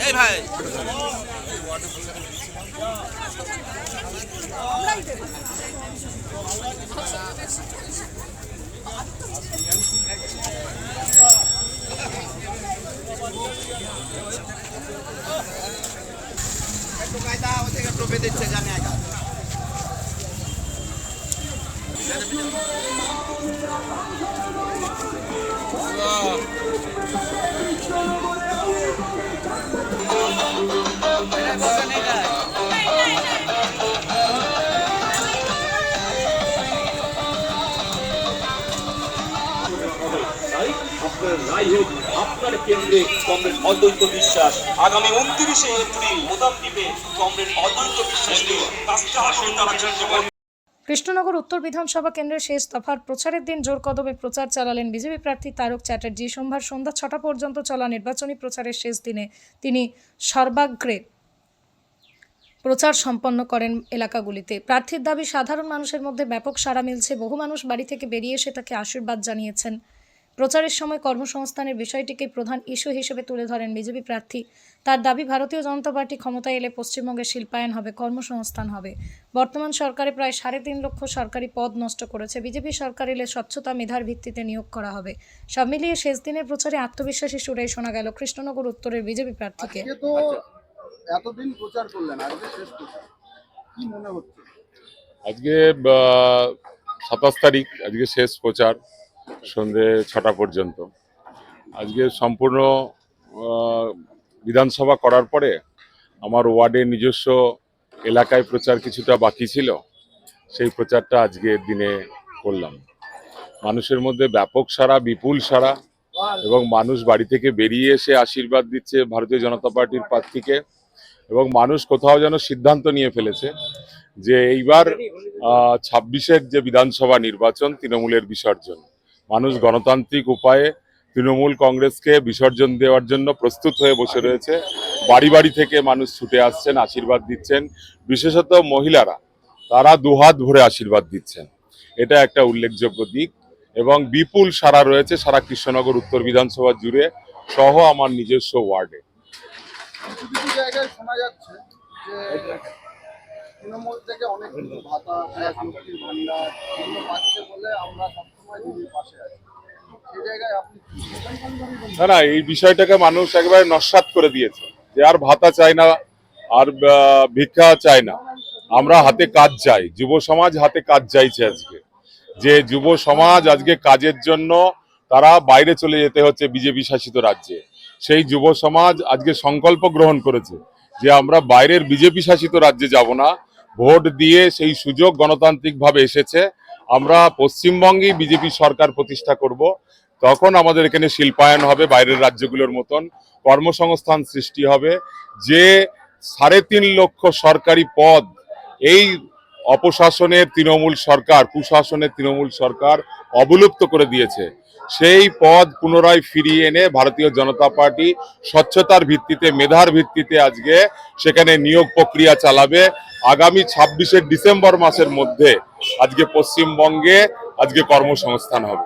এই ভাই একটু কায়দা ওদিকে টোপে দিচ্ছে জানি আগে আপনার কেন্দ্রে কমরেড অদ্বৈত বিশ্বাস আগামী 29শে এপ্রিল মোদামদ্বীপে কমরেড অদ্বৈত বিশ্বাসকে কৃষ্ণনগর উত্তর বিধানসভা কেন্দ্রের শেষ দফার প্রচারের দিন জোর কদমে প্রচার চালালেন বিজেপি প্রার্থী তারক চ্যাটার্জি। সোমবার সন্ধ্যা 6টা পর্যন্ত চলা নির্বাচনী প্রচারের শেষ দিনে তিনি সর্বাগ্রে প্রচার সম্পন্ন করেন এলাকাগুলিতে। প্রার্থীর দাবি, সাধারণ মানুষের মধ্যে ব্যাপক সাড়া মিলছে। বহু মানুষ বাড়ি থেকে বেরিয়ে এসে তাকে আশীর্বাদ জানিয়েছেন। প্রচারের সময় কর্মসংস্থানের বিষয়টিকে প্রধান ইস্যু হিসেবে তুলে ধরেন বিজেপি প্রার্থী। তার দাবি, ভারতীয় জনতা পার্টি ক্ষমতায় এলে পশ্চিমবঙ্গে শিল্পায়ন হবে, কর্মসংস্থান হবে। বর্তমান সরকারে প্রায় 3.5 লক্ষ সরকারি পদ নষ্ট করেছে। বিজেপি সরকার এলে স্বচ্ছতা মেধার ভিত্তিতে নিয়োগ করা হবে। সব মিলিয়ে শেষ দিনের প্রচারে আত্মবিশ্বাসী সুরেই শোনা গেল কৃষ্ণনগর উত্তরের বিজেপি প্রার্থীকে। এতদিন প্রচার করলেন, আজকে শেষ প্রচার, কি মনে হচ্ছে? আজকে 27 তারিখ, আজকে শেষ প্রচার সন্ধ্যে 6টা পর্যন্ত। আজকে সম্পূর্ণ বিধানসভা করার পরে আমার ওয়ার্ডে নিজস্ব এলাকায় প্রচার কিছুটা বাকি ছিল, সেই প্রচারটা আজকের দিনে করলাম। মানুষের মধ্যে ব্যাপক সাড়া, বিপুল সাড়া, এবং মানুষ বাড়ি থেকে বেরিয়ে এসে আশীর্বাদ দিচ্ছে ভারতীয় জনতা পার্টির প্রার্থীকে। এবং মানুষ কোথাও যেন সিদ্ধান্ত নিয়ে ফেলেছে যে এইবার 26-এর যে বিধানসভা নির্বাচন তৃণমূলের বিসর্জন। মানুষ গণতান্ত্রিক উপায়ে তৃণমূল কংগ্রেসকে বিসর্জন দেওয়ার জন্য প্রস্তুত হয়ে বসে রয়েছে। বাড়ি বাড়ি থেকে মানুষ ছুটে আসছেন, আশীর্বাদ দিচ্ছেন। বিশেষত মহিলারা, তারা দুহাত ভরে আশীর্বাদ দিচ্ছেন। এটা একটা উল্লেখযোগ্য দিক। এবং বিপুল সাড়া রয়েছে সারা কৃষ্ণনগর উত্তর বিধানসভা জুড়ে সহ আমার নিজস্ব ওয়ার্ডে। কিছু জায়গায় শোনা যাচ্ছে যে তৃণমূল থেকে অনেক কিছু ভাতা, লক্ষ্মীর ভান্ডার এগুলো পাচ্ছে বলে আমরা সবসময় দিদির পাশে আছি। সেই জায়গায় আপনি না, এই বিষয়টাকে মানুষ একেবারে নস্যাৎ করে দিয়েছে যে আর ভাতা চাই না, আর ভিক্ষা চাই না, আমরা হাতে কাজ চাই। যুব সমাজ হাতে কাজ চাইছে আজকে। যে যুব সমাজ আজকে কাজের জন্য তারা বাইরে চলে যেতে হচ্ছে বিজেপি শাসিত রাজ্যে, সেই যুব সমাজ আজকে সংকল্প গ্রহণ করেছে যে আমরা বাইরের বিজেপি শাসিত রাজ্যে যাব না। ভোট দিয়ে সেই সুযোগ গণতান্ত্রিকভাবে এসেছে, আমরা পশ্চিমবঙ্গেই বিজেপি সরকার প্রতিষ্ঠা করব। তখন আমাদের এখানে শিল্পায়ন হবে, বাইরের রাজ্যগুলোর মতন কর্মসংস্থান সৃষ্টি হবে। যে 3.5 লক্ষ সরকারি পদ এই অপশাসনের তৃণমূল সরকার, কুশাসনের তৃণমূল সরকার অবলুপ্ত করে দিয়েছে, সেই পদ পুনরায় ফিরিয়ে এনে ভারতীয় জনতা পার্টি স্বচ্ছতার ভিত্তিতে, মেধার ভিত্তিতে আজকে সেখানে নিয়োগ প্রক্রিয়া চালাবে। আগামী 26শে ডিসেম্বর মাসের মধ্যে আজকে পশ্চিমবঙ্গে আজকে কর্মসংস্থান হবে।